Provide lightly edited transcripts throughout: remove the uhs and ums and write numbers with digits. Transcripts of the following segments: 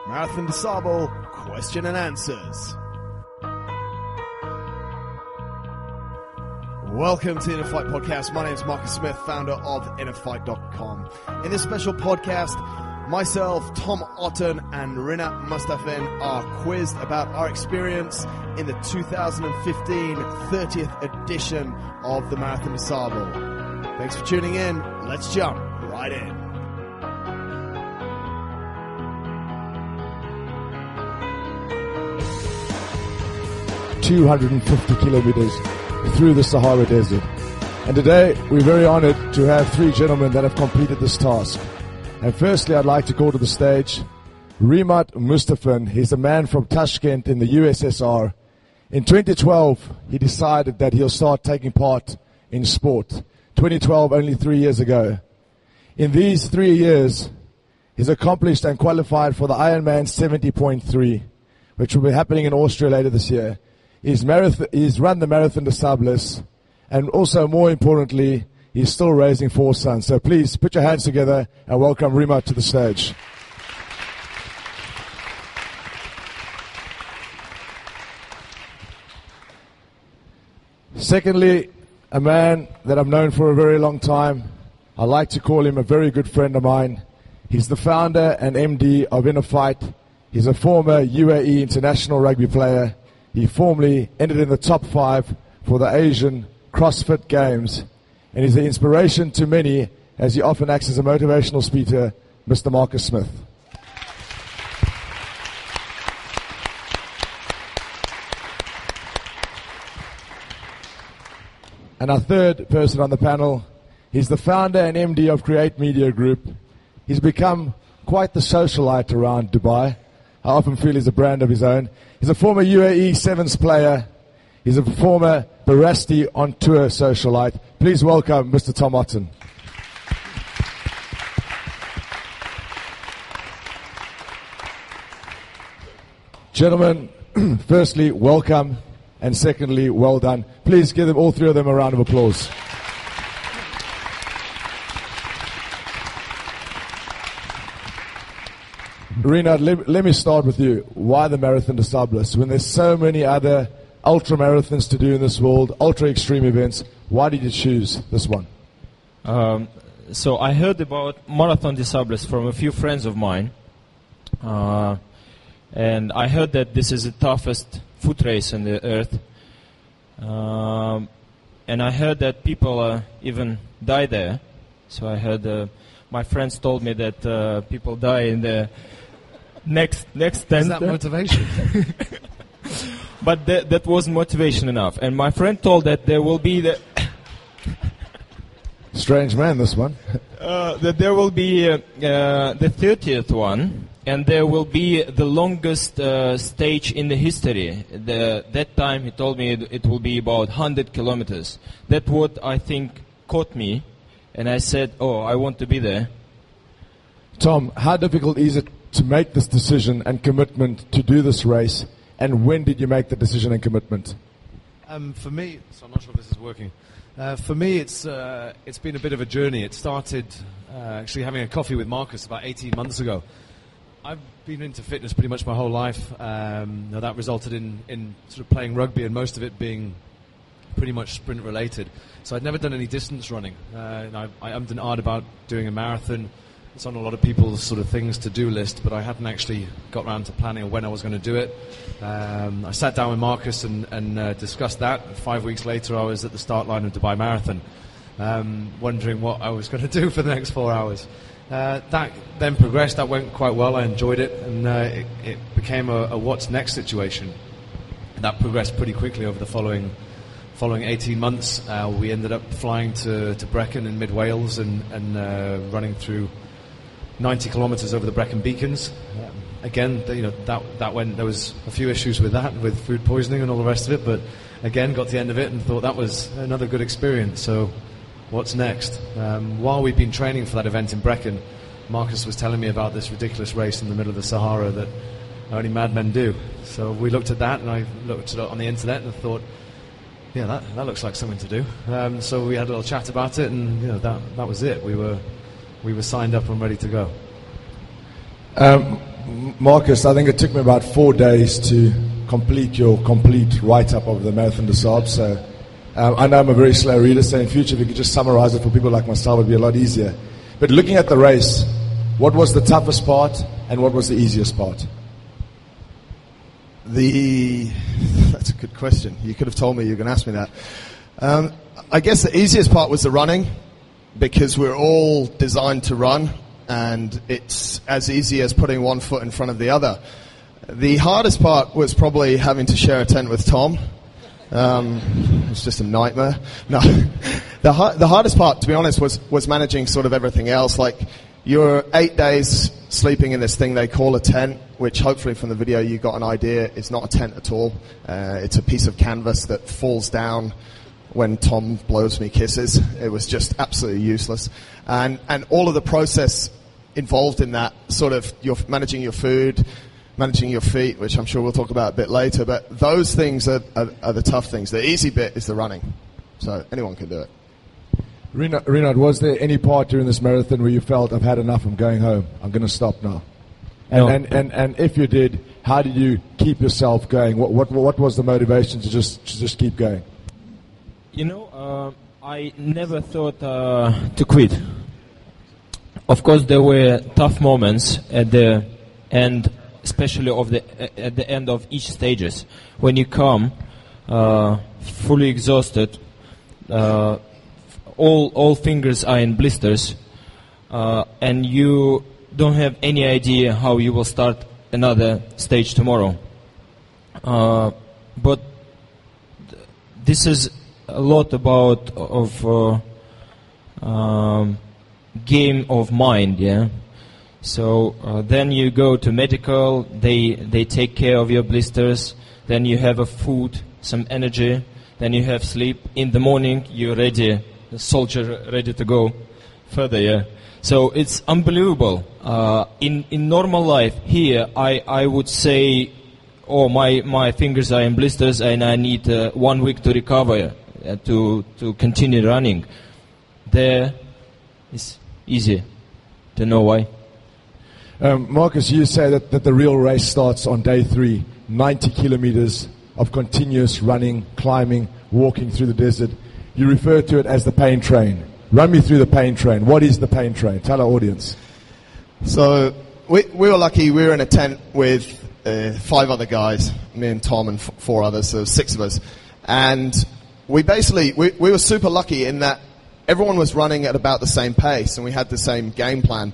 Marathon Des Sables, question and answers. Welcome to InnerFight Podcast. My name is Marcus Smith, founder of InnerFight.com. In this special podcast, myself, Tom Otton and Rinat Mustafin are quizzed about our experience in the 2015 30th edition of the Marathon Des Sables. Thanks for tuning in. Let's jump right in. 250 kilometers through the Sahara Desert. And today we're very honored to have three gentlemen that have completed this task. And firstly, I'd like to call to the stage Rinat Mustafin. He's a man from Tashkent in the USSR. In 2012, he decided that he'll start taking part in sport. 2012, only 3 years ago. In these 3 years, he's accomplished and qualified for the Ironman 70.3, which will be happening in Austria later this year. He's run the Marathon Des Sables, and also more importantly, he's still raising 4 sons. So please put your hands together and welcome Rinat to the stage. Secondly, a man that I've known for a very long time. I like to call him a very good friend of mine. He's the founder and MD of InnerFight. He's a former UAE international rugby player. He formerly ended in the top 5 for the Asian CrossFit Games, and he's an inspiration to many as he often acts as a motivational speaker, Mr. Marcus Smith. And our third person on the panel, he's the founder and MD of Create Media Group. He's become quite the socialite around Dubai. I often feel he's a brand of his own. He's a former UAE Sevens player. He's a former Barasti on tour socialite. Please welcome Mr. Tom Otton. Gentlemen, firstly, welcome, and secondly, well done. Please give them, all three of them, a round of applause. Rinat, let me start with you. Why the Marathon Des Sables? When there's so many other ultra marathons to do in this world, ultra extreme events, why did you choose this one? So I heard about Marathon Des Sables from a few friends of mine. And I heard that this is the toughest foot race on the earth. And I heard that people even die there. So I heard my friends told me that people die in the next tent. Is that motivation? But that wasn't motivation enough. And my friend told that there will be the strange man, this one. That there will be the 30th one, and there will be the longest stage in the history. That time he told me it will be about 100 kilometers. That's what I think caught me, and I said, oh, I want to be there. Tom, how difficult is it to make this decision and commitment to do this race, and when did you make the decision and commitment? For me, so I'm not sure if this is working. For me, it's been a bit of a journey. It started actually having a coffee with Marcus about 18 months ago. I've been into fitness pretty much my whole life. That resulted in sort of playing rugby, and most of it being pretty much sprint related. So I'd never done any distance running. I ummed and ahed about doing a marathon. It's on a lot of people's sort of things to do list, but I hadn't actually got around to planning when I was going to do it. I sat down with Marcus and discussed that. 5 weeks later, I was at the start line of Dubai Marathon, wondering what I was going to do for the next 4 hours. That then progressed. That went quite well. I enjoyed it, and it became a what's next situation. And that progressed pretty quickly over the following 18 months. We ended up flying to Brecon in mid-Wales and running through 90 kilometers over the Brecon Beacons. Again, that went. There was a few issues with that, with food poisoning and all the rest of it. But again, got to the end of it and thought that was another good experience. So, what's next? While we've been training for that event in Brecon, Marcus was telling me about this ridiculous race in the middle of the Sahara that only madmen do. So we looked at that, and I looked at it on the internet and thought, yeah, that looks like something to do. So we had a little chat about it, and that was it. We were signed up and ready to go. Marcus, I think it took me about 4 days to complete your complete write-up of the Marathon Des Sables. So I know I'm a very slow reader, so in future if you could just summarize it for people like myself, it would be a lot easier. But looking at the race, what was the toughest part and what was the easiest part? That's a good question. You could have told me you were going to ask me that. I guess the easiest part was the running, because we're all designed to run, and it's as easy as putting one foot in front of the other. The hardest part was probably having to share a tent with Tom. It's just a nightmare. No, the hardest part, to be honest, was managing sort of everything else. Like, you're 8 days sleeping in this thing they call a tent, which hopefully from the video you got an idea is not a tent at all. It's a piece of canvas that falls down when Tom blows me kisses. It was just absolutely useless. And all of the process involved in that, sort of you're managing your food, managing your feet, which I'm sure we'll talk about a bit later, but those things are the tough things. The easy bit is the running. So anyone can do it. Rinat, was there any part during this marathon where you felt, I've had enough, I'm going home, I'm going to stop now? And if you did, how did you keep yourself going? What was the motivation to just keep going? I never thought to quit. Of course, there were tough moments at the end, especially at the end of each stages, when you come fully exhausted, all fingers are in blisters, and you don't have any idea how you will start another stage tomorrow. But this is a lot about game of mind, yeah. So then you go to medical, they take care of your blisters, then you have a food, some energy, then you have sleep. In the morning you're ready, the soldier ready to go further, yeah. So it's unbelievable. In normal life here, I would say, my fingers are in blisters and I need 1 week to recover to continue running. There it's easy to know why. Marcus, you say that the real race starts on day 3, 90 kilometers of continuous running, climbing, walking through the desert. You refer to it as the pain train. Run me through the pain train. What is the pain train? Tell our audience. So we were lucky. We were in a tent with 5 other guys, me and Tom and 4 others, so 6 of us. And we were super lucky in that everyone was running at about the same pace and we had the same game plan.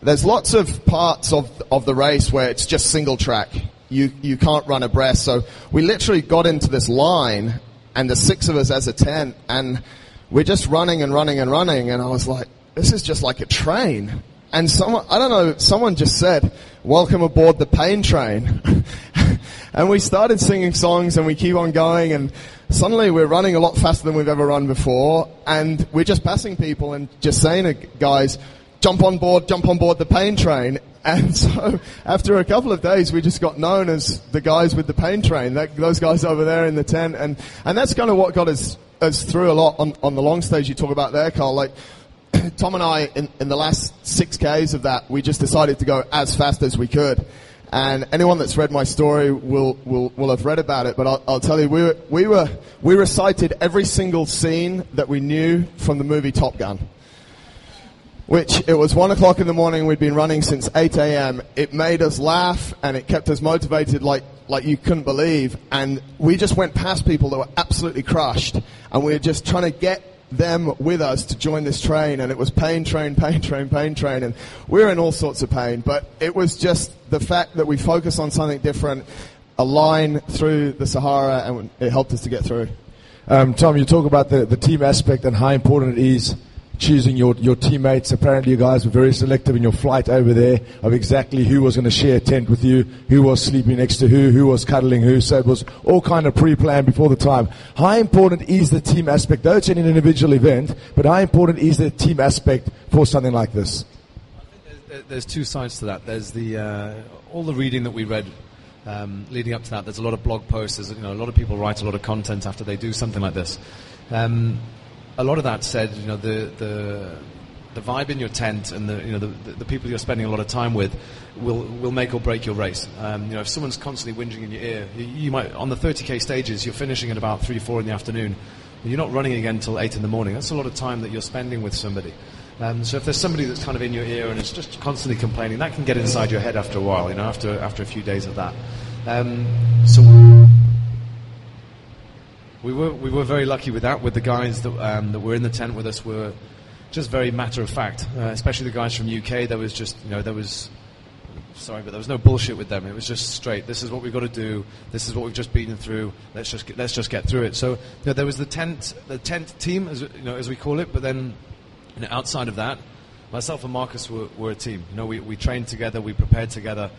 There's lots of parts of the race where it's just single track. You can't run abreast. So we literally got into this line, and the 6 of us as a tent, and we're just running and running and running. And I was like, this is just like a train. And someone just said, welcome aboard the pain train. And we started singing songs and we keep on going, and suddenly we're running a lot faster than we've ever run before, and we're just passing people and just saying to guys, jump on board the pain train. And so after a couple of days, we just got known as the guys with the pain train, those guys over there in the tent. And that's kind of what got us through a lot on the long stage you talk about there, Carl. Like, Tom and I, in the last 6Ks of that, we just decided to go as fast as we could. And anyone that's read my story will have read about it. But I'll tell you, we recited every single scene that we knew from the movie Top Gun. Which, it was 1 o'clock in the morning, we'd been running since 8 a.m. It made us laugh and it kept us motivated like you couldn't believe. And we just went past people that were absolutely crushed, and we were just trying to get them with us to join this train. And it was pain train, pain train, pain train, and we were in all sorts of pain. But it was just the fact that we focused on something different, a line through the Sahara, and it helped us to get through. Tom, you talk about the team aspect and how important it is choosing your teammates. Apparently you guys were very selective in your flight over there of exactly who was going to share a tent with you, who was sleeping next to who was cuddling who. So it was all kind of pre-planned before the time. How important is the team aspect? Though it's an individual event, but how important is the team aspect for something like this? I think there's 2 sides to that. There's all the reading that we read leading up to that. There's a lot of blog posts. There's, a lot of people write a lot of content after they do something like this. A lot of that said, the vibe in your tent and the people you're spending a lot of time with will make or break your race. If someone's constantly whinging in your ear, you might, on the 30k stages, you're finishing at about 3-4 in the afternoon. You're not running again until 8 in the morning. That's a lot of time that you're spending with somebody. So if there's somebody that's kind of in your ear and is just constantly complaining, that can get inside your head after a while, after a few days of that. So we were very lucky with that. With the guys that were in the tent with us were just very matter of fact, especially the guys from UK. There was just there was no bullshit with them. It was just straight. This is what we've got to do. This is what we've just been through. Let's just get through it. So there was the tent team, as we call it. But then outside of that, myself and Marcus were a team. We trained together. We prepared together.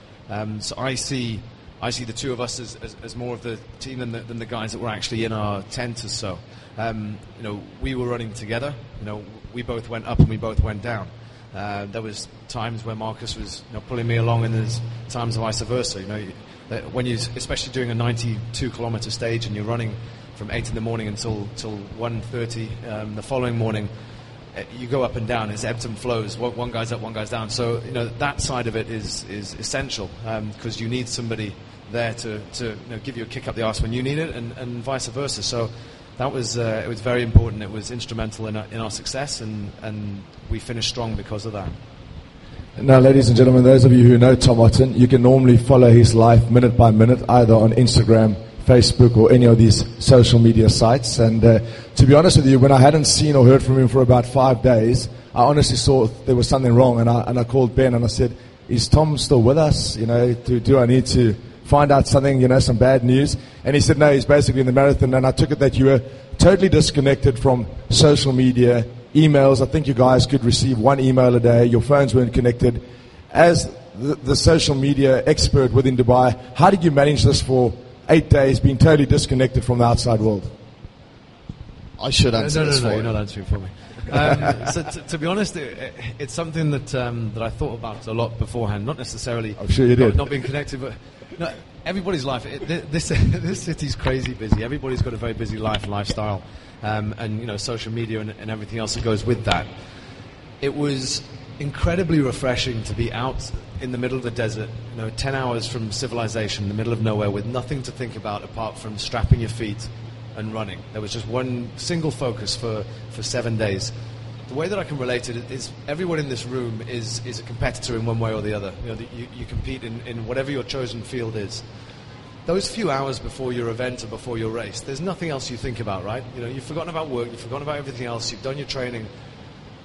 So I see the two of us as more of the team than the guys that were actually in our tent. So we were running together. We both went up and we both went down. There was times where Marcus was pulling me along, and there's times vice versa. When you, especially doing a 92-kilometer stage, and you're running from 8 in the morning until 1:30 the following morning, you go up and down. It's ebbs and flows. One guy's up, one guy's down. So that side of it is essential, because you need somebody there to give you a kick up the arse when you need it, and vice versa. So that was it was very important. It was instrumental in our success, and we finished strong because of that. Now, ladies and gentlemen, those of you who know Tom Otton, you can normally follow his life minute by minute, either on Instagram, Facebook, or any of these social media sites. And to be honest with you, when I hadn't seen or heard from him for about 5 days, I honestly saw there was something wrong, and I called Ben and I said, "Is Tom still with us? Do I need to find out something, some bad news?" And he said, "No, he's basically in the marathon." And I took it that you were totally disconnected from social media, emails. I think you guys could receive 1 email a day. Your phones weren't connected. As the social media expert within Dubai, how did you manage this for 8 days, being totally disconnected from the outside world? I should answer this for you. You're not answering for me. So to be honest, it's something that I thought about a lot beforehand. Not necessarily. I'm sure you did. Not being connected, but everybody's life. This city's crazy busy. Everybody's got a very busy lifestyle, and social media and everything else that goes with that. It was incredibly refreshing to be out in the middle of the desert, 10 hours from civilization, in the middle of nowhere, with nothing to think about apart from strapping your feet and running. There was just one single focus for 7 days. The way that I can relate it is everyone in this room is a competitor in one way or the other. You compete in whatever your chosen field is. Those few hours before your event or before your race, there's nothing else you think about, right? You've forgotten about work, you've forgotten about everything else, you've done your training.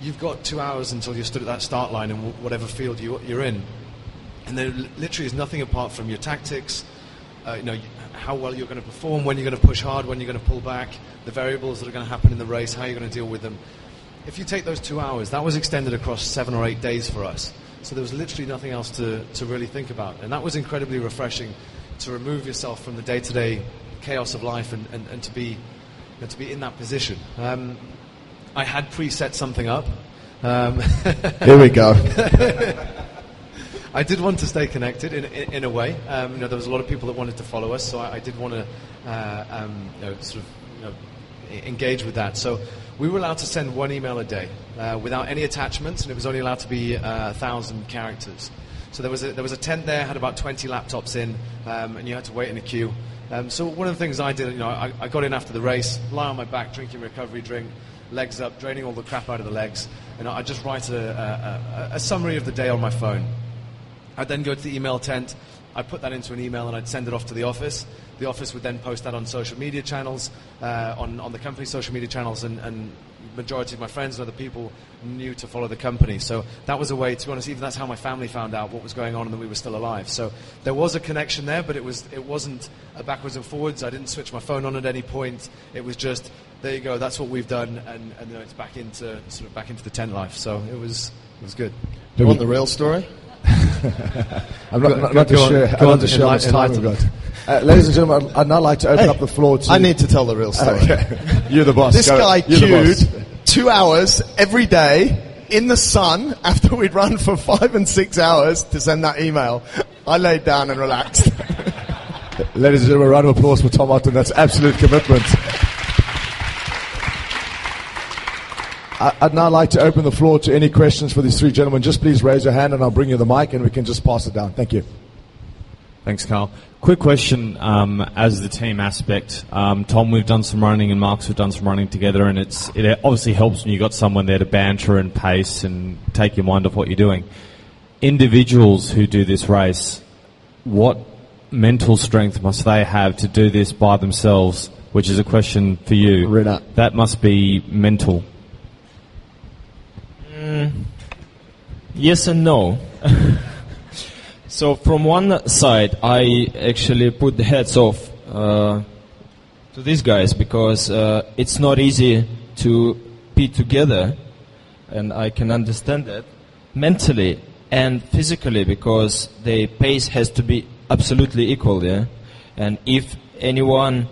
You've got 2 hours until you're stood at that start line in whatever field you're in. And there literally is nothing apart from your tactics, how well you're going to perform, when you're going to push hard, when you're going to pull back, the variables that are going to happen in the race, how you're going to deal with them. If you take those 2 hours, that was extended across 7 or 8 days for us. So there was literally nothing else to really think about. And that was incredibly refreshing, to remove yourself from the day-to-day chaos of life and to be in that position. I had preset something up. Here we go. I did want to stay connected in a way. There was a lot of people that wanted to follow us, so I did want to engage with that. So we were allowed to send 1 email a day without any attachments, and it was only allowed to be 1,000 characters. So there was a tent there, had about 20 laptops in, and you had to wait in a queue. So one of the things I did, I got in after the race, lie on my back, drinking recovery drink, legs up, draining all the crap out of the legs, and I just write a summary of the day on my phone. I'd then go to the email tent, I'd put that into an email and I'd send it off to the office. The office would then post that on social media channels, on the company's social media channels, and majority of my friends and other people knew to follow the company. So that was a way, to be honest, even that's how my family found out what was going on and that we were still alive. So there was a connection there, but it wasn't a backwards and forwards. I didn't switch my phone on at any point. It was just, there you go, that's what we've done, and it's back into the tent life. So it was good. Do you want the real story? I'm not sure how much time we've got. Ladies and gentlemen, I'd now like to open up the floor to... I need to tell the real story. Okay. You're the boss. This guy queued 2 hours every day in the sun after we'd run for 5 and 6 hours to send that email. I laid down and relaxed. Ladies and gentlemen, a round of applause for Tom Otton. That's absolute commitment. I'd now like to open the floor to any questions for these three gentlemen. Just please raise your hand and I'll bring you the mic and we can just pass it down. Thank you. Thanks, Carl. Quick question as the team aspect. Tom, we've done some running and Marcus, we've done some running together, and it obviously helps when you've got someone there to banter and pace and take your mind off what you're doing. Individuals who do this race, what mental strength must they have to do this by themselves, which is a question for you. Rinat. That must be mental. Yes and no. So from one side, I actually put the hats off to these guys because it's not easy to be together, and I can understand that mentally and physically because the pace has to be absolutely equal, yeah. And if anyone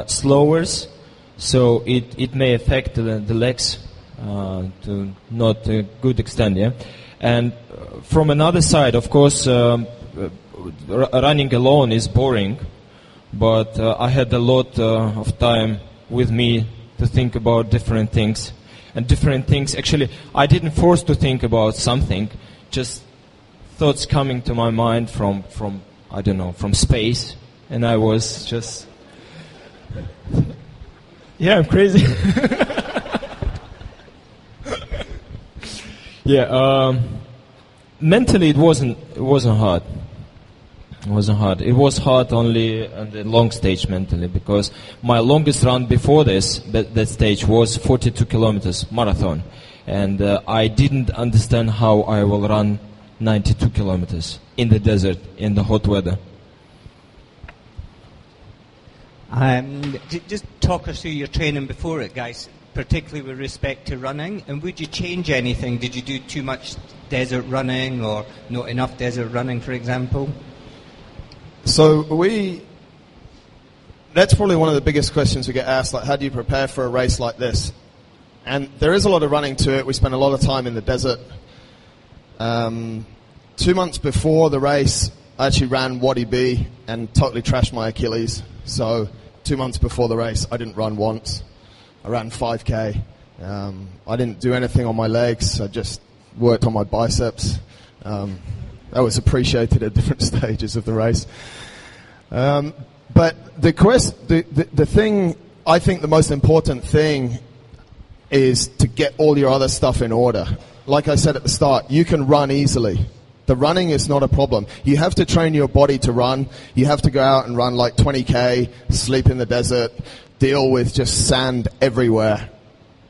slowers, so it may affect the legs to not a good extent, yeah. And from another side, of course, running alone is boring, but I had a lot of time with me to think about different things. And different things, actually, I didn't force to think about something, just thoughts coming to my mind from I don't know, from space, and I was just, yeah, I'm crazy. Yeah, mentally it wasn't hard. It wasn't hard. It was hard only on the long stage mentally because my longest run before this, that stage was 42 kilometers marathon, and I didn't understand how I will run 92 kilometers in the desert in the hot weather. Just talk us through your training before it, guys, particularly with respect to running, and would you change anything? Did you do too much desert running or not enough desert running, for example? So that's probably one of the biggest questions we get asked, like how do you prepare for a race like this? And there is a lot of running to it. We spend a lot of time in the desert. 2 months before the race, I actually ran Wadi B and totally trashed my Achilles. So 2 months before the race, I didn't run once. I ran 5K. I didn't do anything on my legs. I just worked on my biceps. That was appreciated at different stages of the race. But the thing, I think the most important thing is to get all your other stuff in order. Like I said at the start, you can run easily. The running is not a problem. You have to train your body to run. You have to go out and run like 20K, sleep in the desert, deal with just sand everywhere.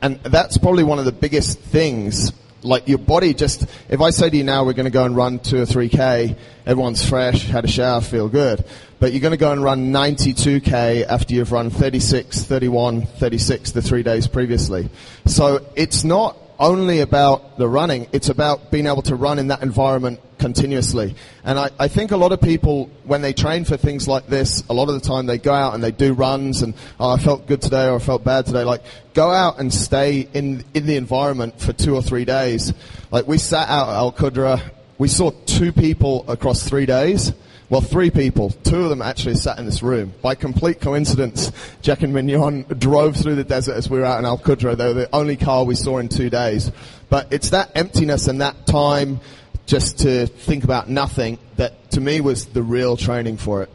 And that's probably one of the biggest things. Like your body just, if I say to you now we're going to go and run 2 or 3K, everyone's fresh, had a shower, feel good. But you're going to go and run 92K after you've run 36, 31, 36 the 3 days previously. So it's not only about the running, it's about being able to run in that environment continuously. And I think a lot of people, when they train for things like this, a lot of the time they go out and they do runs and, oh, I felt good today or I felt bad today. Like, go out and stay in the environment for 2 or 3 days. Like, we sat out at Al Qudra. We saw 2 people across 3 days. Well, 3 people. 2 of them actually sat in this room. By complete coincidence, Jack and Mignon drove through the desert as we were out in Al Qudra. They were the only car we saw in 2 days. But it's that emptiness and that time just to think about nothing that, to me, was the real training for it.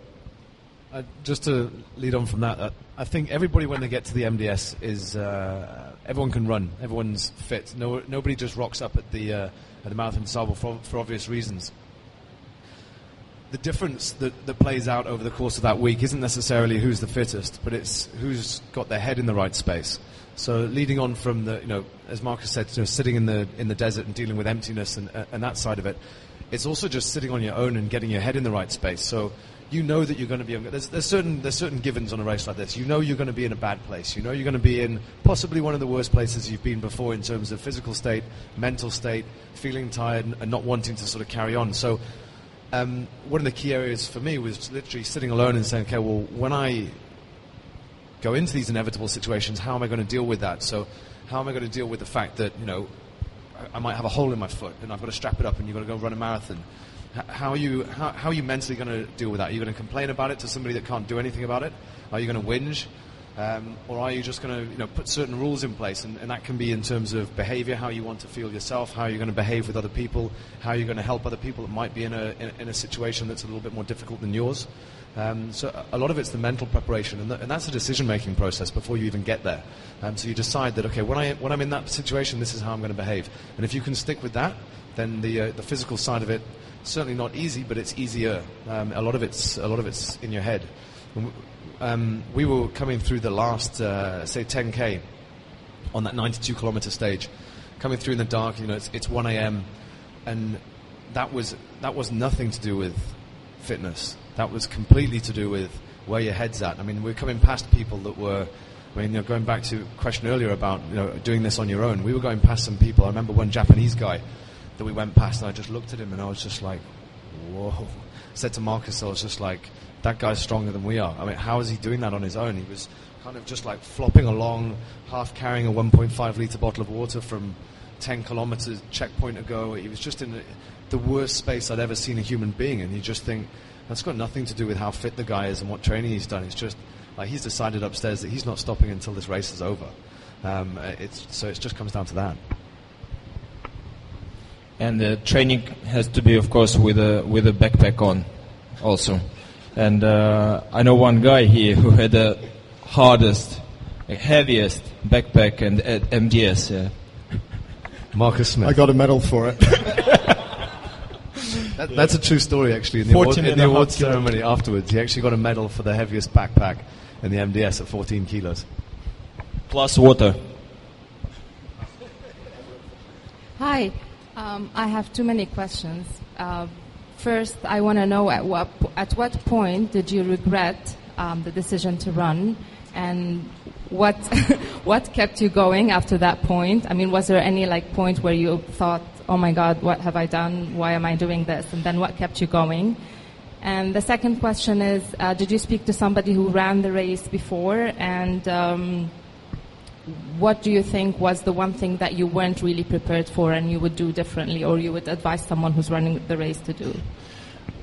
Just to lead on from that, I think everybody, when they get to the MDS, is everyone can run. Everyone's fit. Nobody just rocks up at the Marathon Des Sables for obvious reasons. The difference that plays out over the course of that week isn't necessarily who's the fittest, but it's who's got their head in the right space. So leading on from the, as Marcus said, sitting in the desert and dealing with emptiness and that side of it, it's also just sitting on your own and getting your head in the right space. So you know that you're going to be. There's certain givens on a race like this. You know you're going to be in a bad place. You know you're going to be in possibly one of the worst places you've been before in terms of physical state, mental state, feeling tired and not wanting to sort of carry on. So one of the key areas for me was literally sitting alone and saying, okay, well, when I go into these inevitable situations, how am I going to deal with that? So how am I going to deal with the fact that, I might have a hole in my foot and I've got to strap it up and you've got to go run a marathon? How are you mentally going to deal with that? Are you going to complain about it to somebody that can't do anything about it? Are you going to whinge? Or are you just going to put certain rules in place? And that can be in terms of behavior, how you want to feel yourself, how you're going to behave with other people, how you're going to help other people that might be in a situation that's a little bit more difficult than yours. So a lot of it's the mental preparation, and that's a decision-making process before you even get there. So you decide that, okay, when I'm in that situation, this is how I'm going to behave. And if you can stick with that, then the physical side of it, certainly not easy, but it's easier. A lot of it's in your head. We were coming through the last, say, 10K on that 92-kilometer stage, coming through in the dark. It's 1 a.m. and that was nothing to do with fitness. That was completely to do with where your head's at. I mean, we're coming past people that were, going back to a question earlier about doing this on your own. We were going past some people. I remember one Japanese guy that we went past, and I just looked at him, and I was just like, whoa. I said to Marcus, I was just like, that guy's stronger than we are. I mean, how is he doing that on his own? He was kind of just like flopping along, half carrying a 1.5 litre bottle of water from 10 kilometers checkpoint ago. He was just in the worst space I'd ever seen a human being, and you just think, that's got nothing to do with how fit the guy is and what training he's done. It's just like he's decided upstairs that he's not stopping until this race is over. So it just comes down to that. And the training has to be, of course, with a backpack on, also. And I know one guy here who had the hardest, heaviest backpack and MDS. Yeah. Marcus Smith. I got a medal for it. That's a true story, actually. In the award ceremony afterwards, he actually got a medal for the heaviest backpack in the MDS at 14 kilos. Plus water. Hi. I have too many questions. First, I want to know at what point did you regret the decision to run, and what what kept you going after that point? I mean, was there any point where you thought, oh my God, what have I done? Why am I doing this? And then what kept you going? And the second question is, did you speak to somebody who ran the race before? And what do you think was the one thing that you weren't really prepared for and you would do differently, or you would advise someone who's running the race to do?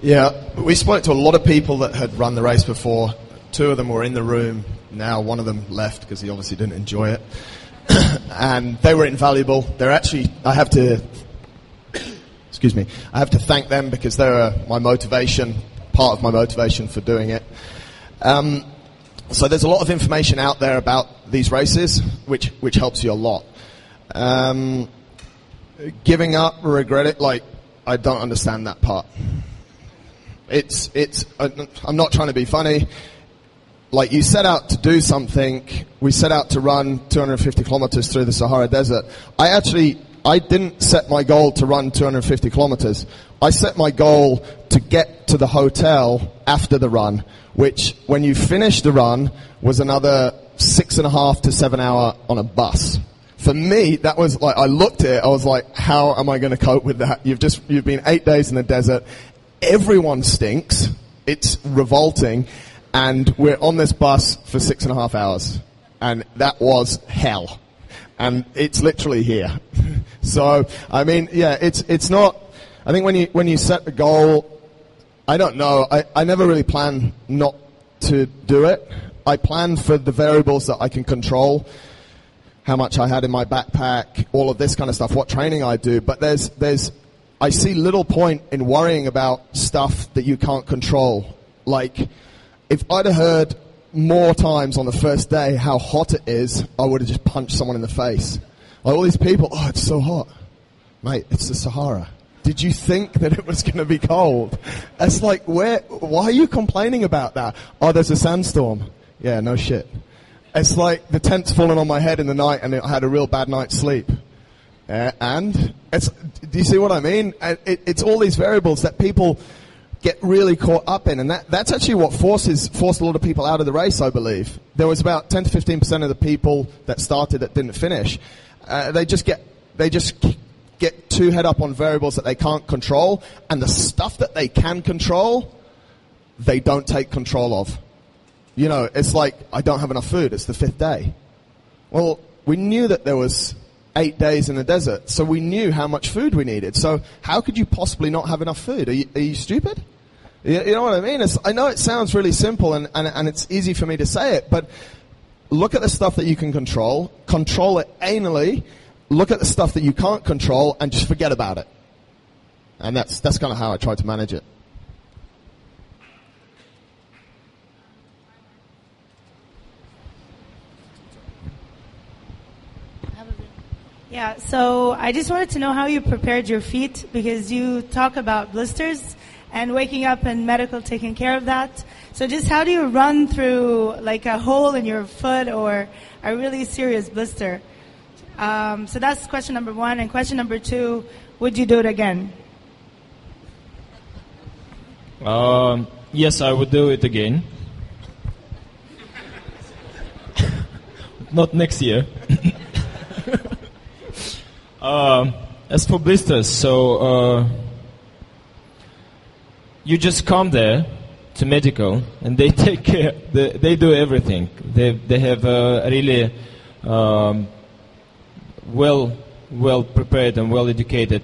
Yeah, we spoke to a lot of people that had run the race before. 2 of them were in the room. Now one of them left because he obviously didn't enjoy it. And they were invaluable. They're actually, I have to thank them because they were my motivation, part of my motivation for doing it. So there's a lot of information out there about these races, which helps you a lot. Giving up, regret it, I don't understand that part. I'm not trying to be funny. You set out to do something. We set out to run 250 kilometers through the Sahara Desert. I didn't set my goal to run 250 kilometers. I set my goal to get to the hotel after the run, which, when you finish the run, was another 6.5 to 7 hour on a bus. For me, that was I looked at it, I was like, how am I going to cope with that? You've been 8 days in the desert. Everyone stinks. It's revolting. And we're on this bus for 6.5 hours. And that was hell. And it's literally here. So, I mean, yeah, it's not, I think when you set the goal, I don't know, I never really plan not to do it. I plan for the variables that I can control, how much I had in my backpack, all of this kind of stuff, what training I do. But I see little point in worrying about stuff that you can't control. If I'd have heard more times on the first day how hot it is, I would have just punched someone in the face. All these people, oh, it's so hot. Mate, it's the Sahara. Did you think that it was going to be cold? It's why are you complaining about that? Oh, there's a sandstorm. Yeah, no shit. It's the tent's fallen on my head in the night and I had a real bad night's sleep. And do you see what I mean? It's all these variables that people get really caught up in, and that's actually what forced a lot of people out of the race, I believe. There was about 10 to 15% of the people that started that didn't finish. They just get too head up on variables that they can't control, and the stuff that they can control, they don't take control of. It's I don't have enough food. It's the 5th day. Well, we knew that there was 8 days in the desert, so we knew how much food we needed. So how could you possibly not have enough food? Are you stupid? You know what I mean? I know it sounds really simple and it's easy for me to say it, but look at the stuff that you can control it anally, look at the stuff that you can't control, and just forget about it. And that's kind of how I try to manage it. Yeah, so I just wanted to know how you prepared your feet, because you talk about blisters and waking up and medical taking care of that. So just how do you run through like a hole in your foot or a really serious blister? So that's question number one. And question number two, would you do it again? Yes, I would do it again. Not next year. As for blisters, so you just come there to medical, and they take care. They do everything. They have really well prepared and well educated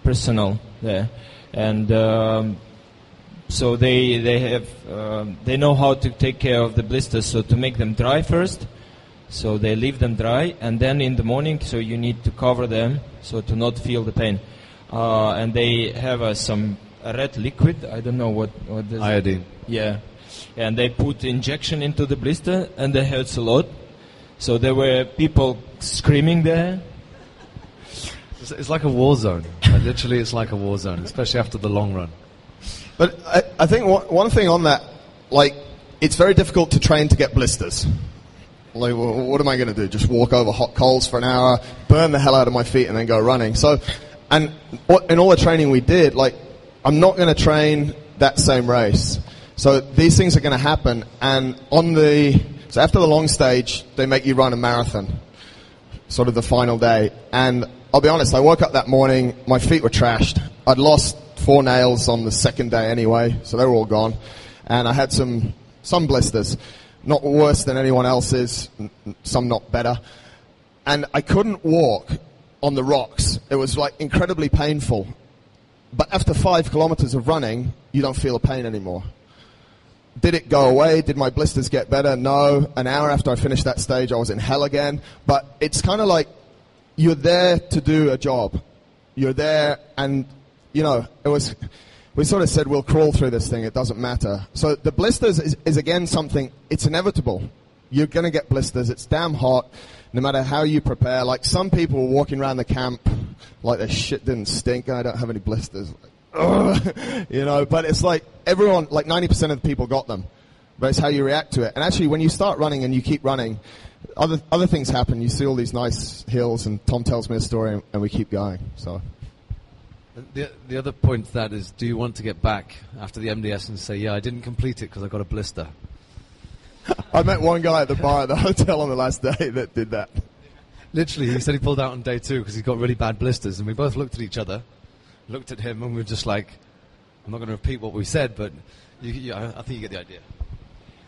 personnel there, and so they know how to take care of the blisters. So to make them dry first. So they leave them dry, and then in the morning, so you need to cover them so to not feel the pain. And they have some red liquid. I don't know what this iodine. Yeah, and they put injection into the blister, and it hurts a lot. So there were people screaming there. It's like a war zone. Literally, it's like a war zone, especially after the long run. But I think one thing on that, like, it's very difficult to train to get blisters. Like, what am I going to do? Just walk over hot coals for an hour, burn the hell out of my feet, and then go running? So, and in all the training we did, like, I'm not going to train that same race. So these things are going to happen. And so after the long stage, they make you run a marathon, sort of the final day. And I'll be honest, I woke up that morning, my feet were trashed. I'd lost 4 nails on the second day anyway, so they were all gone. And I had some blisters. Not worse than anyone else's, some not better. And I couldn't walk on the rocks. It was like incredibly painful. But after 5 kilometers of running, you don't feel the pain anymore. Did it go away? Did my blisters get better? No. An hour after I finished that stage, I was in hell again. But it's kind of like you're there to do a job. You're there, and, you know, we sort of said we'll crawl through this thing, it doesn't matter. So the blisters is again something, it's inevitable. You're going to get blisters, it's damn hot, no matter how you prepare. Like, some people were walking around the camp like their shit didn't stink, and I don't have any blisters. You know, but it's like everyone, like 90% of the people got them. But it's how you react to it. And actually, when you start running and you keep running, other things happen. You see all these nice hills, and Tom tells me a story, and we keep going, so... The other point to that is, do you want to get back after the MDS and say, yeah, I didn't complete it because I got a blister? I met one guy at the bar at the hotel on the last day that did that. Literally, he said he pulled out on day 2 because he got really bad blisters, and we both looked at each other, looked at him, and we were just like, I'm not going to repeat what we said, but I think you get the idea.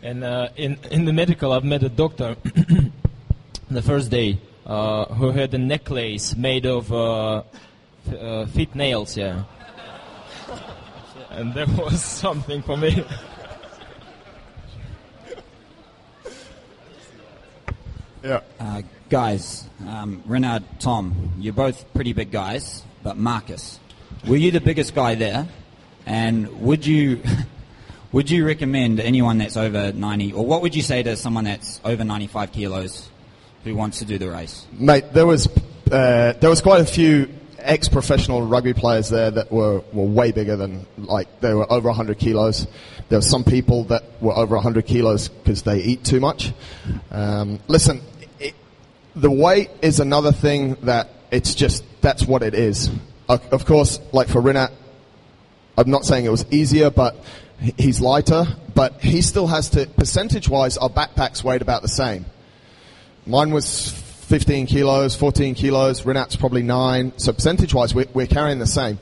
And in the medical, I've met a doctor the first day who had a necklace made of... feet nails, yeah. And that was something for me. Yeah. Guys, Rinat, Tom, you're both pretty big guys, but Marcus, were you the biggest guy there? And would you recommend anyone that's over 90, or what would you say to someone that's over 95 kilos who wants to do the race? Mate, there was quite a few ex-professional rugby players there that were way bigger than, like, they were over 100 kilos. There were some people that were over 100 kilos because they eat too much. Listen, the weight is another thing that that's what it is. Of course, like for Rinat, I'm not saying it was easier, but he's lighter, but he still has to, percentage-wise, our backpacks weighed about the same. Mine was 15 kilos, 14 kilos, Rinat's probably 9, so percentage-wise we're carrying the same.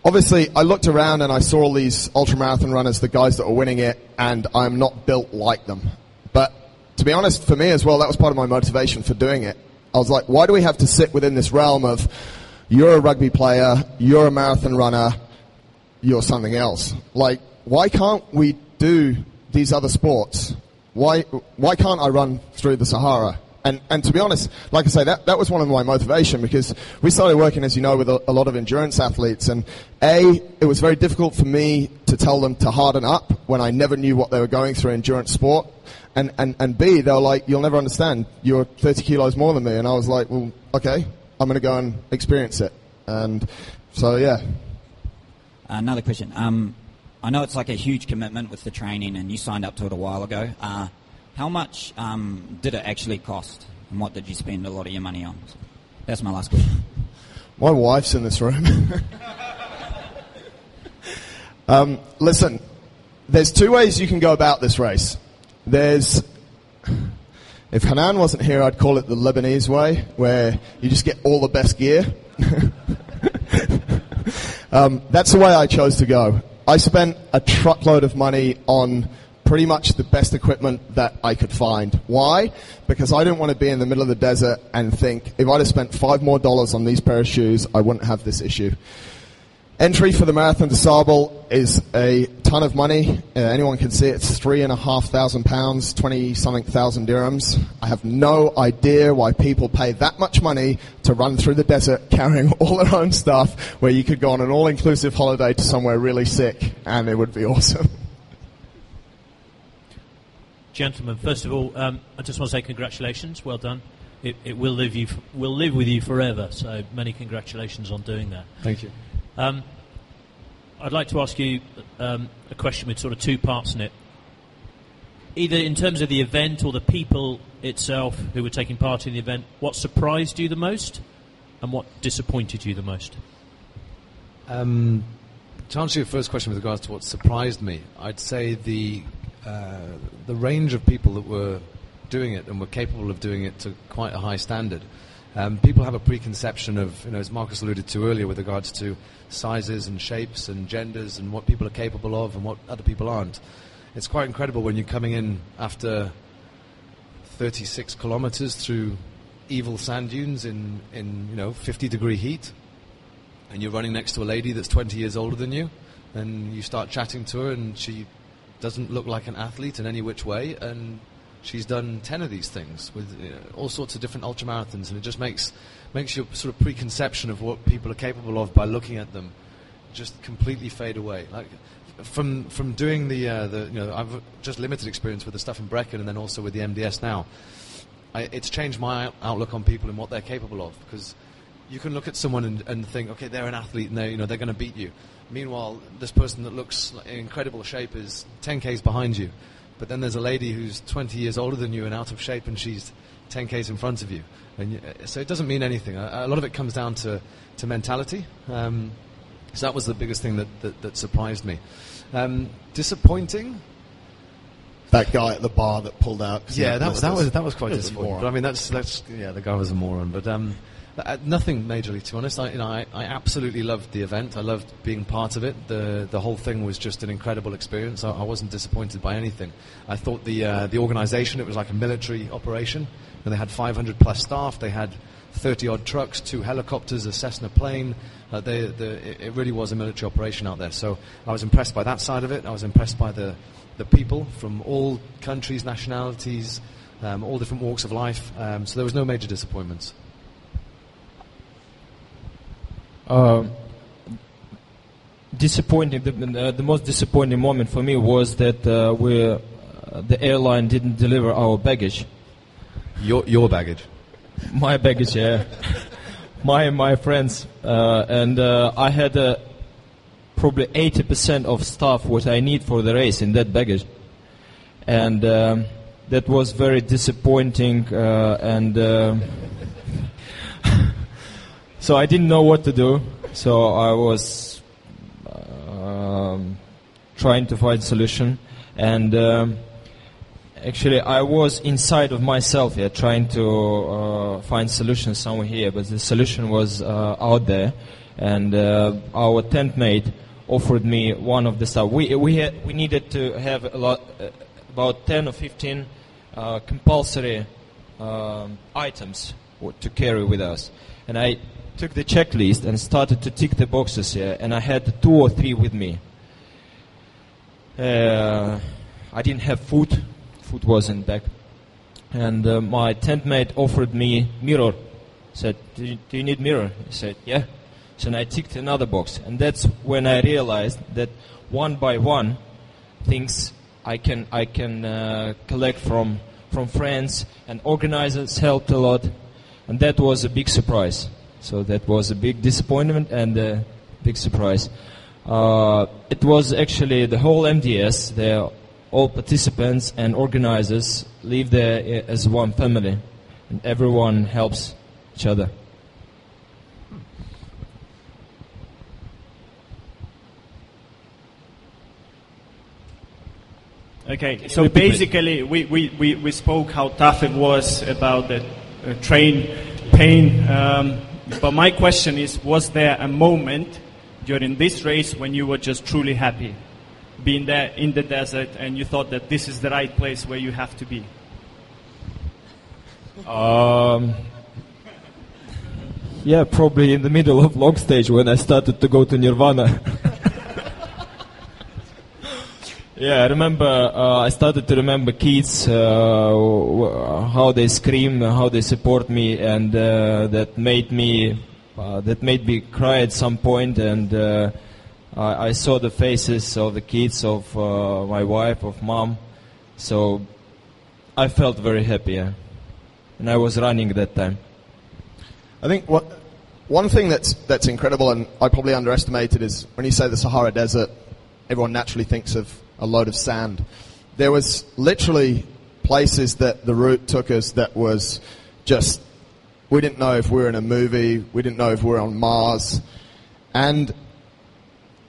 Obviously, I looked around and I saw all these ultramarathon runners, the guys that are winning it, and I'm not built like them. But to be honest, for me as well, that was part of my motivation for doing it. I was like, why do we have to sit within this realm of, you're a rugby player, you're a marathon runner, you're something else? Like, why can't we do these other sports? why can't I run through the Sahara? And to be honest, like I say, that was one of my motivation, because we started working, as you know, with a lot of endurance athletes, and it was very difficult for me to tell them to harden up when I never knew what they were going through in endurance sport, and B, they were like, you'll never understand, you're 30 kilos more than me, and I was like, well, okay, I'm going to go and experience it. And so, yeah. Another question. I know it's like a huge commitment with the training, and you signed up to it a while ago. How much did it actually cost, and what did you spend a lot of your money on? That's my last question. My wife's in this room. Listen, there's two ways you can go about this race. If Hanan wasn't here, I'd call it the Lebanese way, where you just get all the best gear. That's the way I chose to go. I spent a truckload of money on pretty much the best equipment that I could find. Why? Because I didn't want to be in the middle of the desert and think, if I'd have spent $5 more on these pair of shoes, I wouldn't have this issue. Entry for the Marathon Des Sables is a ton of money. Anyone can see it. It's 3,500 pounds, 20-something thousand dirhams. I have no idea why people pay that much money to run through the desert carrying all their own stuff, where you could go on an all-inclusive holiday to somewhere really sick, and it would be awesome. Gentlemen, first of all, I just want to say congratulations. Well done. It will live with you forever. So many congratulations on doing that. Thank you. I'd like to ask you a question with sort of two parts in it. Either in terms of the event or the people itself who were taking part in the event, what surprised you the most and what disappointed you the most? To answer your first question with regards to what surprised me, I'd say the range of people that were doing it and were capable of doing it to quite a high standard. People have a preconception of, as Marcus alluded to earlier, with regards to sizes and shapes and genders and what people are capable of and what other people aren't. It's quite incredible when you're coming in after 36 kilometers through evil sand dunes in 50-degree heat, and you're running next to a lady that's 20 years older than you, and you start chatting to her, and she doesn't look like an athlete in any which way, and she's done 10 of these things with all sorts of different ultramarathons, and it just makes your sort of preconception of what people are capable of by looking at them just completely fade away. Like from doing I've just limited experience with the stuff in Brecon and then also with the MDS now. It's changed my outlook on people and what they're capable of, because you can look at someone and think, okay, they're an athlete and they're going to beat you. Meanwhile, this person that looks in incredible shape is 10 Ks behind you. But then there's a lady who's 20 years older than you and out of shape, and she's 10 Ks in front of you. And so it doesn't mean anything. A lot of it comes down to mentality. So that was the biggest thing that surprised me. Disappointing? That guy at the bar that pulled out. Yeah, that was quite disappointing. But I mean, that's the guy was a moron. But nothing majorly, to be honest. I absolutely loved the event. I loved being part of it. The whole thing was just an incredible experience. I wasn't disappointed by anything. I thought the organisation, it was like a military operation, and they had 500 plus staff. They had 30 odd trucks, 2 helicopters, a Cessna plane. It really was a military operation out there. So I was impressed by that side of it. I was impressed by the people from all countries, nationalities, all different walks of life. So there was no major disappointments. Disappointing. The most disappointing moment for me was that the airline didn't deliver our baggage. Your baggage. My baggage, yeah. my friends, and I had probably 80% of stuff what I need for the race in that baggage, and that was very disappointing. So I didn't know what to do. So I was trying to find a solution, and actually I was inside of myself here trying to find solutions somewhere here, but the solution was out there, and our tent mate offered me one of the stuff. We needed to have about 10 or 15 compulsory items to carry with us, and I took the checklist and started to tick the boxes here, and I had 2 or 3 with me. I didn't have food foot was in back. And my tent mate offered me mirror. Said, do you need mirror? I said, yeah. So I ticked another box. And that's when I realized that one by one, things I can collect from friends, and organizers helped a lot. And that was a big surprise. So that was a big disappointment and a big surprise. It was actually the whole MDS, all participants and organizers live there as one family, and everyone helps each other. Okay, so basically we spoke how tough it was about the pain, but my question is, was there a moment during this race when you were just truly happy? Being there in the desert and you thought that this is the right place where you have to be? Yeah, probably in the middle of log stage when I started to go to Nirvana. Yeah, I remember, I started to remember kids, how they scream, how they support me, and that made me cry at some point, and I saw the faces of the kids, of my wife, of mom, so I felt very happy, yeah. And I was running that time. I think one thing that's incredible, and I probably underestimated, is when you say the Sahara Desert, everyone naturally thinks of a load of sand. There was literally places that the route took us that was just, we didn't know if we were in a movie, we didn't know if we were on Mars. And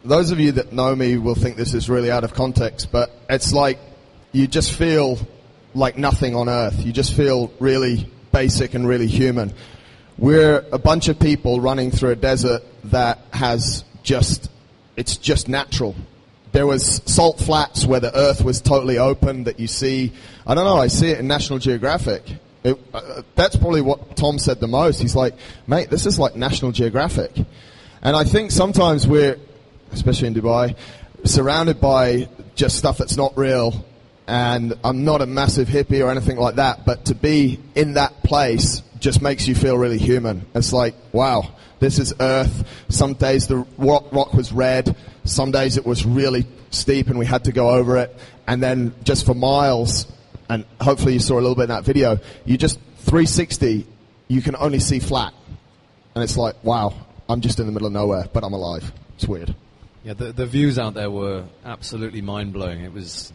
those of you that know me will think this is really out of context, but it's like you just feel like nothing on Earth. You just feel really basic and really human. We're a bunch of people running through a desert that has it's just natural. There was salt flats where the earth was totally open that you see. I don't know, I see it in National Geographic. That's probably what Tom said the most. He's like, mate, this is like National Geographic. And I think sometimes we're, especially in Dubai, surrounded by just stuff that's not real. And I'm not a massive hippie or anything like that, but to be in that place just makes you feel really human. It's like, wow, this is Earth. Some days the rock was red. Some days it was really steep and we had to go over it. And then just for miles, and hopefully you saw a little bit in that video, you just 360, you can only see flat. And it's like, wow, I'm just in the middle of nowhere, but I'm alive. It's weird. Yeah, the views out there were absolutely mind-blowing. It was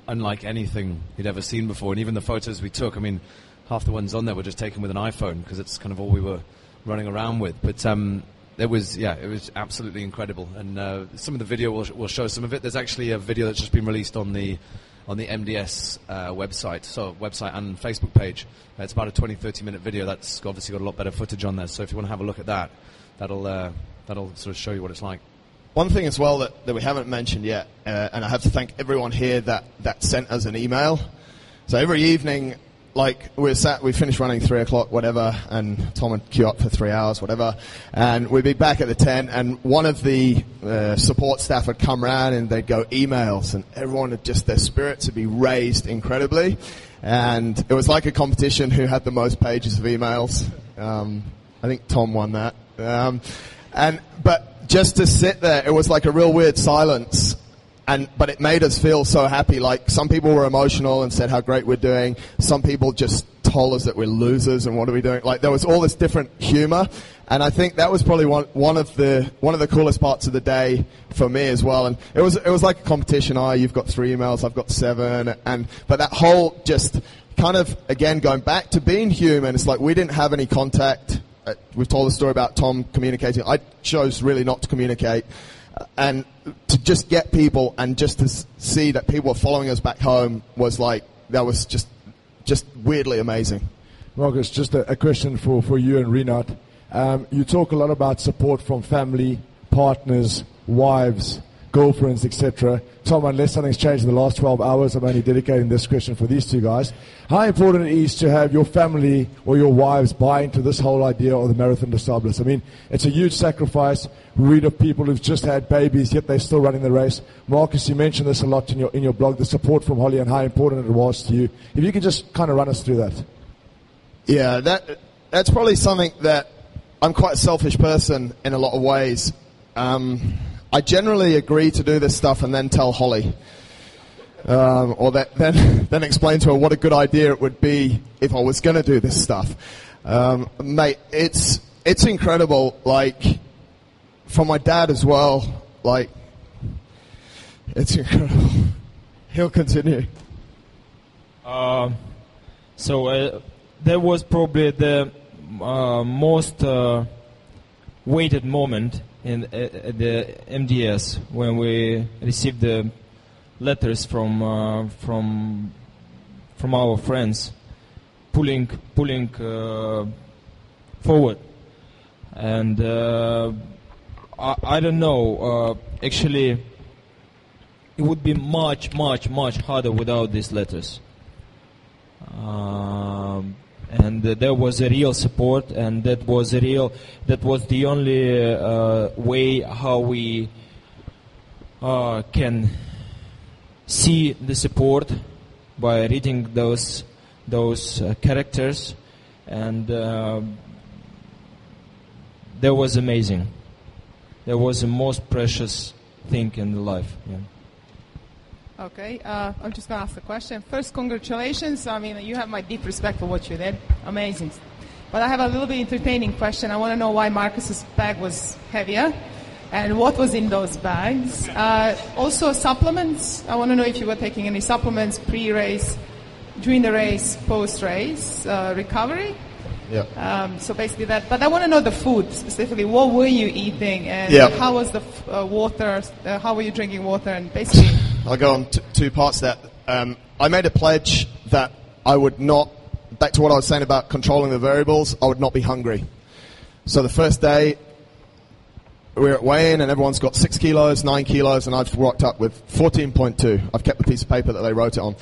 unlike anything you'd ever seen before. And even the photos we took, I mean, half the ones on there were just taken with an iPhone because it's kind of all we were running around with. But it was absolutely incredible. And some of the video will show some of it. There's actually a video that's just been released on the MDS website and Facebook page. It's about a 20-30 minute video. That's obviously got a lot better footage on there. So if you want to have a look at that, that'll sort of show you what it's like. One thing as well that we haven't mentioned yet, and I have to thank everyone here that sent us an email. So every evening, like we finished running 3 o'clock, whatever, and Tom would queue up for 3 hours, whatever, and we'd be back at the tent, and one of the support staff would come around and they'd go emails, and everyone would just, their spirits would be raised incredibly, and it was like a competition who had the most pages of emails. I think Tom won that. But just to sit there, it was like a real weird silence. But it made us feel so happy. Like, some people were emotional and said how great we're doing. Some people just told us that we're losers and what are we doing. Like, there was all this different humor, and I think that was probably one of the coolest parts of the day for me as well. And it was like a competition. You've got 3 emails, I've got 7, but that whole just kind of, again, going back to being human. It's like we didn't have any contact. We've told the story about Tom communicating. I chose really not to communicate. And to just get people and just to see that people were following us back home was like, that was just weirdly amazing. Marcus, just a question for you and Rinat. You talk a lot about support from family, partners, wives. girlfriends, etc. Tom, unless something's changed in the last 12 hours, I'm only dedicating this question for these two guys. How important it is to have your family or your wives buy into this whole idea of the Marathon Des Sables? I mean, it's a huge sacrifice. We read of people who've just had babies, yet they're still running the race. Marcus, you mentioned this a lot in your blog, the support from Holly and how important it was to you. If you could just kind of run us through that. Yeah, that's probably something that I'm quite a selfish person in a lot of ways. I generally agree to do this stuff and then tell Holly, or then explain to her what a good idea it would be if I was going to do this stuff. Mate, it's incredible. Like, from my dad as well. Like, it's incredible. He'll continue. So that was probably the most waited moment in the MDS when we received the letters from our friends pulling forward, and I don't know. Actually, it would be much harder without these letters. And there was a real support, and that was the only way how we can see the support, by reading those characters, and that was amazing. That was the most precious thing in the life. Yeah. Okay, I'm just going to ask the question. First, congratulations. I mean, you have my deep respect for what you did. Amazing. But I have a little bit entertaining question. I want to know why Marcus's bag was heavier and what was in those bags. Also, supplements. I want to know if you were taking any supplements pre-race, during the race, post-race, recovery. Yeah. So basically that. But I want to know the food specifically. What were you eating, and how was the water? How were you drinking water? And basically, I'll go on two parts of that. I made a pledge that I would not. Back to what I was saying about controlling the variables, I would not be hungry. So the first day, we're at weigh-in and everyone's got 6 kilos, 9 kilos, and I've rocked up with 14.2. I've kept the piece of paper that they wrote it on.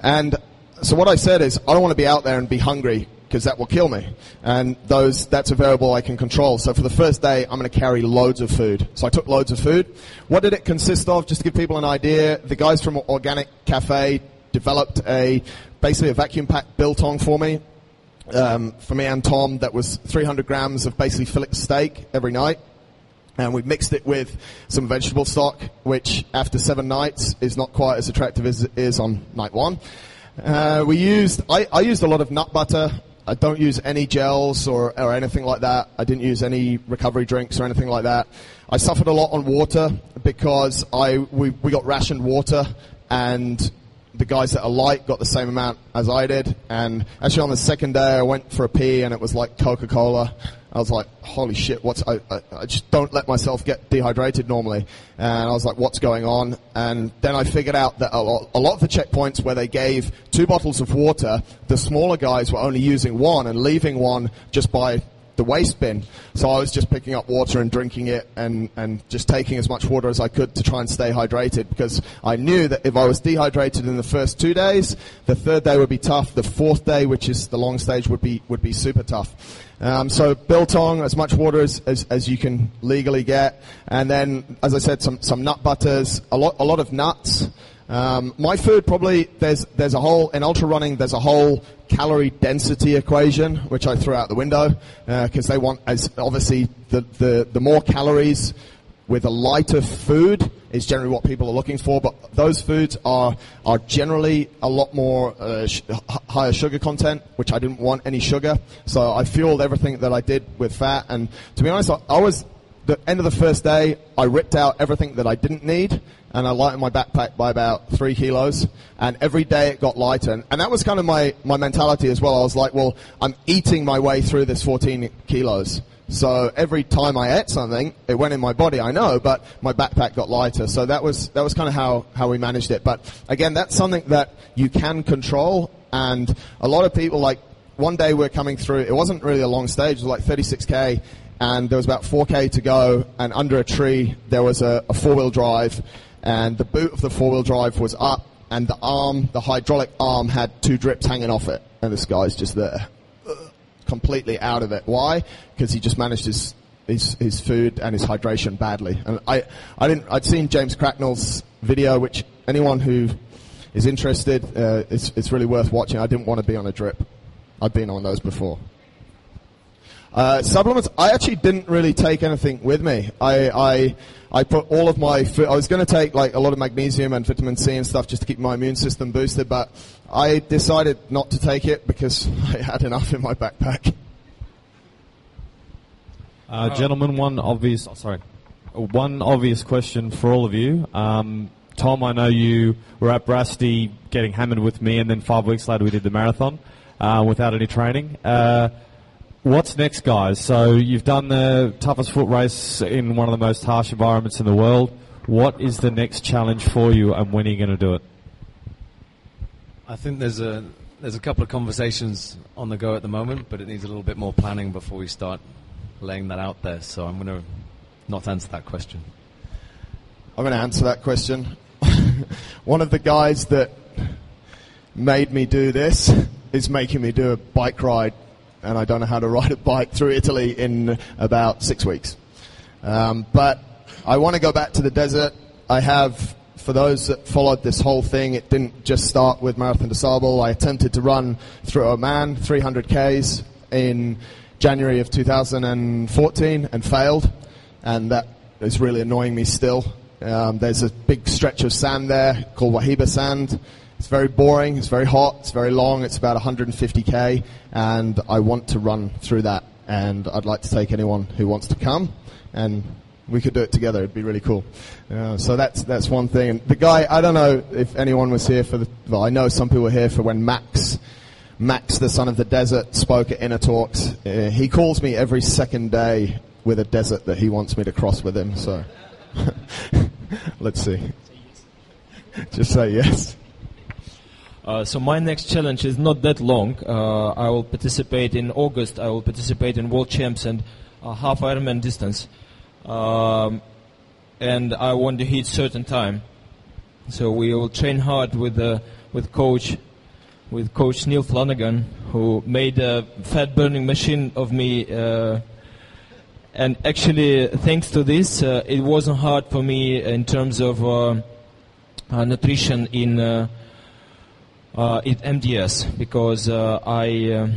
And so what I said is, I don't want to be out there and be hungry, because that will kill me. And that's a variable I can control. So for the first day, I'm going to carry loads of food. So I took loads of food. What did it consist of? Just to give people an idea, the guys from Organic Cafe developed basically a vacuum-packed biltong for me and Tom, that was 300 grams of basically fillet steak every night. And we mixed it with some vegetable stock, which after 7 nights is not quite as attractive as it is on night 1. I used a lot of nut butter. I don't use any gels or anything like that. I didn't use any recovery drinks or anything like that. I suffered a lot on water because we got rationed water, and the guys that are light got the same amount as I did. And actually on the second day I went for a pee and it was like Coca-Cola. I was like, holy shit, I just don't let myself get dehydrated normally. And I was like, what's going on? And then I figured out that a lot of the checkpoints where they gave 2 bottles of water, the smaller guys were only using 1 and leaving 1 just by the waste bin. So I was just picking up water and drinking it and just taking as much water as I could to try and stay hydrated, because I knew that if I was dehydrated in the first 2 days, the 3rd day would be tough. The 4th day, which is the long stage, would be super tough. So biltong, as much water as you can legally get, and then, as I said, some nut butters, a lot of nuts. My food, probably there's a whole, in ultra running, there's a whole calorie density equation which I threw out the window, because they want, as obviously the more calories with a lighter food is generally what people are looking for, but those foods are generally a lot more higher sugar content, which I didn't want any sugar. So I fueled everything that I did with fat, and to be honest, I was, the end of the first day, I ripped out everything that I didn't need, and I lightened my backpack by about 3 kilos, and every day it got lighter. And that was kind of my mentality as well. I was like, well, I'm eating my way through this 14 kilos. So every time I ate something, it went in my body, I know, but my backpack got lighter. So that was kind of how we managed it. But again, that's something that you can control, and a lot of people, like, one day we're coming through, it wasn't really a long stage, it was like 36K, and there was about 4K to go, and under a tree there was a four-wheel drive, and the boot of the four-wheel drive was up, and the hydraulic arm had 2 drips hanging off it, and this guy's just there, completely out of it. Why? Because he just managed his food and his hydration badly. And I'd seen James Cracknell's video, which anyone who is interested, it's really worth watching. I didn't want to be on a drip. I'd been on those before. Supplements, I actually didn't really take anything with me. I put all of my food, I was going to take like a lot of magnesium and vitamin C and stuff just to keep my immune system boosted, but I decided not to take it because I had enough in my backpack. Gentlemen, one obvious question for all of you. Tom, I know you were at Brasti getting hammered with me, and then 5 weeks later we did the marathon without any training. What's next, guys? So you've done the toughest foot race in one of the most harsh environments in the world. What is the next challenge for you, and when are you going to do it? I think there's a couple of conversations on the go at the moment, but it needs a little bit more planning before we start laying that out there. So I'm going to not answer that question. I'm going to answer that question. One of the guys that made me do this is making me do a bike ride, and I don't know how to ride a bike through Italy in about 6 weeks. But I want to go back to the desert. I have, for those that followed this whole thing, it didn't just start with Marathon Des Sables. I attempted to run through Oman, 300 Ks in January of 2014 and failed, and that is really annoying me still. There's a big stretch of sand there called Wahiba Sand. It's very boring, it's very hot, it's very long, it's about 150k, and I want to run through that, and I'd like to take anyone who wants to come, and we could do it together. It'd be really cool. So that's one thing. And the guy, I don't know if anyone was here for well, I know some people were here for when Max, the son of the desert, spoke at InnerTalks. He calls me every second day with a desert that he wants me to cross with him, so let's see. Just say yes. So my next challenge is not that long. I will participate in August. I will participate in World Champs and half Ironman distance. And I want to hit certain time. So we will train hard with Coach Neil Flanagan, who made a fat burning machine of me. And actually, thanks to this, it wasn't hard for me in terms of nutrition in MDS, because I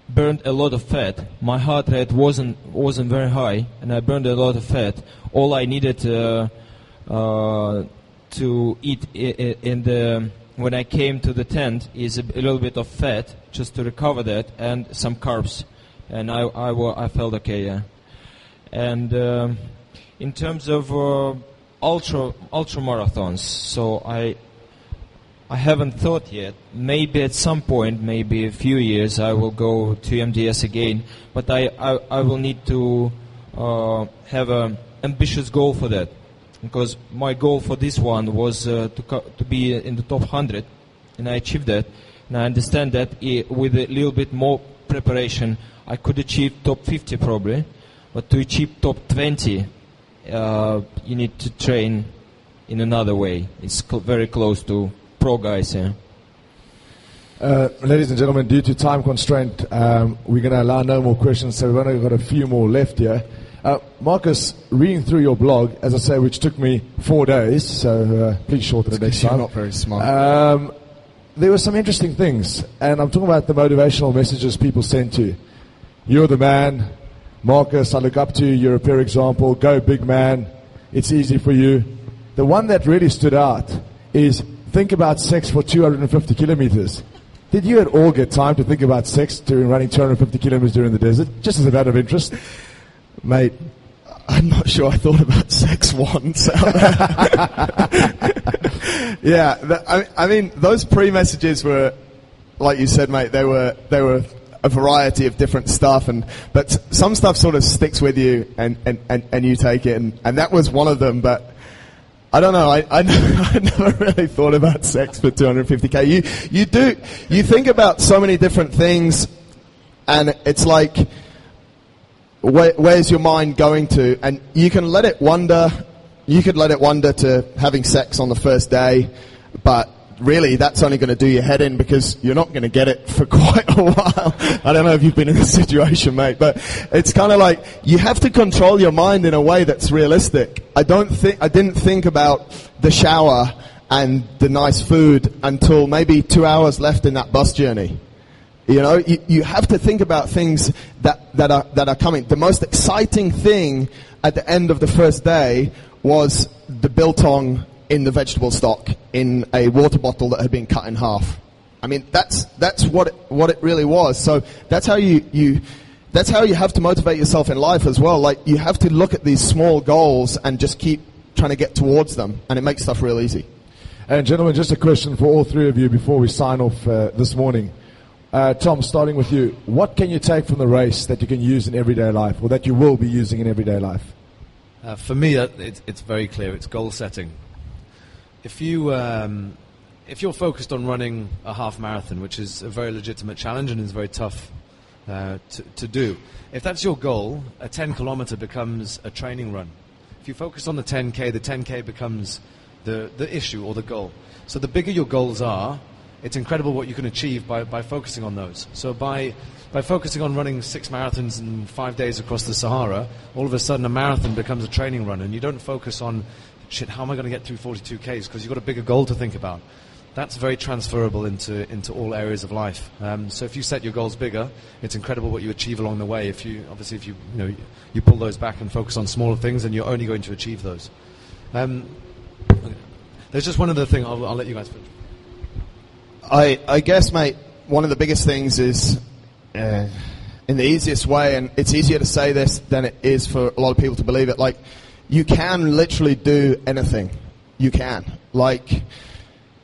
burned a lot of fat. My heart rate wasn't very high, and I burned a lot of fat. All I needed to eat when I came to the tent is a little bit of fat, just to recover that, and some carbs, and I felt okay. Yeah. And in terms of ultra marathons, so I haven't thought yet. Maybe at some point, maybe a few years, I will go to MDS again. But I will need to have an ambitious goal for that, because my goal for this one was to be in the top 100, and I achieved that. And I understand that with a little bit more preparation, I could achieve top 50 probably. But to achieve top 20, you need to train in another way. It's very close to pro guys, yeah. Ladies and gentlemen, due to time constraint, we're going to allow no more questions, so we've only got a few more left here. Marcus, reading through your blog, as I say, which took me 4 days, so please shorten it next time. You're not very smart. There were some interesting things, and I'm talking about the motivational messages people sent to you. You're the man. Marcus, I look up to you. You're a pure example. Go big man. It's easy for you. The one that really stood out is think about sex for 250 kilometers. Did you at all get time to think about sex during running 250 kilometers during the desert? Just as a matter of interest. Mate, I'm not sure I thought about sex once. Yeah, I mean, those pre-messages were, like you said, mate, they were a variety of different stuff, but some stuff sort of sticks with you and you take it, and that was one of them. But I don't know, I never really thought about sex for 250k. You think about so many different things, and it's like where's your mind going to? And you can let it wander. You could let it wander to having sex on the first day, but really that's only going to do your head in, because you're not going to get it for quite a while. I don't know if you've been in this situation, mate, but it's kind of like you have to control your mind in a way that's realistic. I didn't think about the shower and the nice food until maybe 2 hours left in that bus journey. You know, you have to think about things that are coming. The most exciting thing at the end of the first day was the biltong in the vegetable stock in a water bottle that had been cut in half. I mean, that's what it really was. So that's how you have to motivate yourself in life as well. Like, you have to look at these small goals and just keep trying to get towards them, and it makes stuff real easy. And gentlemen, just a question for all three of you before we sign off this morning. Tom, starting with you, what can you take from the race that you can use in everyday life, or that you will be using in everyday life? For me, it's very clear. It's goal setting. If you're focused on running a half marathon, which is a very legitimate challenge and is very tough to do, if that's your goal, a 10-kilometer becomes a training run. If you focus on the 10K becomes the issue or the goal. So the bigger your goals are, it's incredible what you can achieve by focusing on those. So by focusing on running 6 marathons in 5 days across the Sahara, all of a sudden a marathon becomes a training run, and you don't focus on, shit, how am I going to get through 42 Ks? Because you've got a bigger goal to think about. That's very transferable into all areas of life. So if you set your goals bigger, it's incredible what you achieve along the way. If you pull those back and focus on smaller things, then you're only going to achieve those. There's just one other thing. I'll let you guys finish. I guess, mate, one of the biggest things is, in the easiest way, and it's easier to say this than it is for a lot of people to believe it, like, you can literally do anything. You can. Like,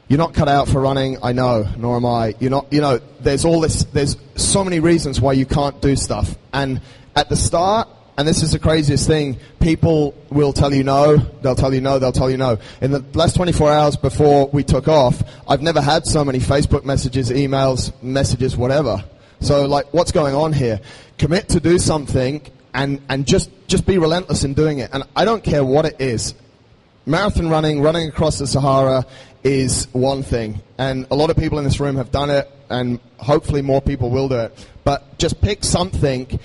you're not cut out for running, I know, nor am I. You're not, there's so many reasons why you can't do stuff. And at the start, and this is the craziest thing, people will tell you no, they'll tell you no, they'll tell you no. In the last 24 hours before we took off, I've never had so many Facebook messages, emails, messages, whatever. So, like, what's going on here? Commit to do something and just be relentless in doing it. And I don't care what it is. Marathon running across the Sahara is one thing. And a lot of people in this room have done it, and hopefully more people will do it. But just pick something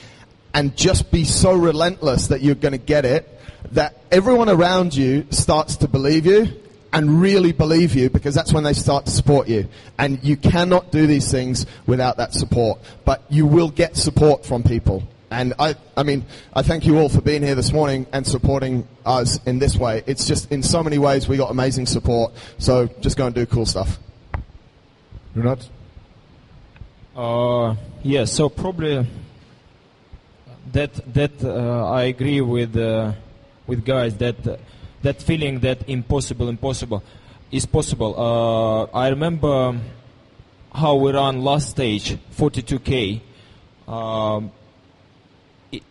and just be so relentless that you're going to get it, that everyone around you starts to believe you and really believe you, because that's when they start to support you. And you cannot do these things without that support. But you will get support from people. And I thank you all for being here this morning and supporting us in this way. It's just, in so many ways, we got amazing support. So just go and do cool stuff. Rinat? Yeah, so probably that I agree with guys that feeling that impossible is possible. I remember how we ran last stage, 42K.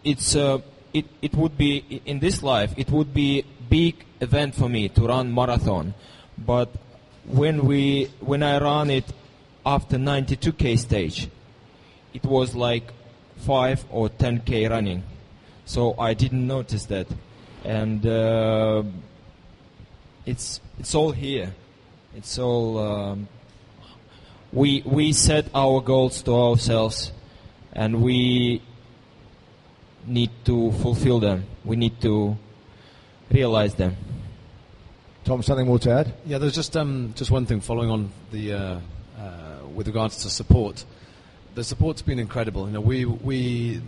It would be, in this life, it would be big event for me to run marathon. But when I ran it after 92K stage, it was like 5 or 10K running. So I didn't notice that. And it's all here. It's all, we set our goals to ourselves, and we need to fulfill them. We need to realize them. Tom, something more to add? Yeah, there's just one thing following on the with regards to support. The support's been incredible. The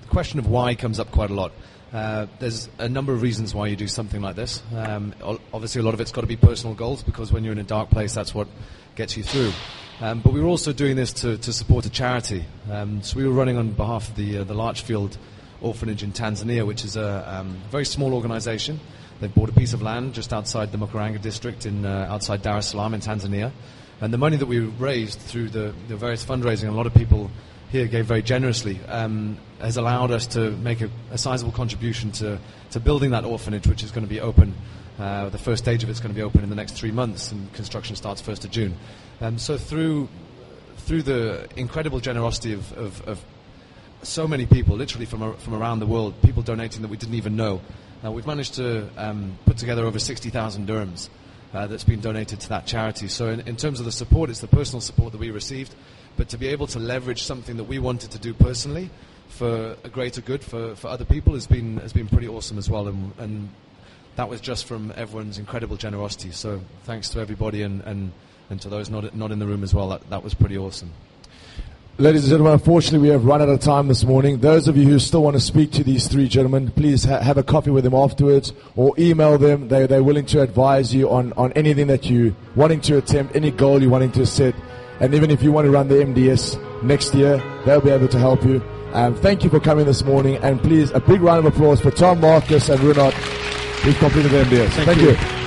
question of why comes up quite a lot. There's a number of reasons why you do something like this. Obviously, a lot of it's got to be personal goals, because when you're in a dark place, that's what gets you through. But we were also doing this to support a charity. So we were running on behalf of the Larchfield Orphanage in Tanzania, which is a very small organization. They've bought a piece of land just outside the Mukuranga district outside Dar es Salaam in Tanzania. And the money that we raised through the various fundraising, and a lot of people here gave very generously, has allowed us to make a sizable contribution to building that orphanage, which is going to be open. The first stage of it's going to be open in the next 3 months, and construction starts 1st of June. So through the incredible generosity of so many people, literally from around the world, people donating that we didn't even know. We've managed to put together over 60,000 dirhams that's been donated to that charity. So in terms of the support, it's the personal support that we received, but to be able to leverage something that we wanted to do personally for a greater good for other people has been pretty awesome as well, and that was just from everyone's incredible generosity. So thanks to everybody and to those not in the room as well. That was pretty awesome. Ladies and gentlemen, unfortunately we have run out of time this morning. Those of you who still want to speak to these three gentlemen, please have a coffee with them afterwards or email them. They're willing to advise you on anything that you wanting to attempt, any goal you're wanting to set. And even if you want to run the MDS next year, they'll be able to help you. Thank you for coming this morning. And please, a big round of applause for Tom, Marcus and Rinat, who've completed the MDS. Thank you.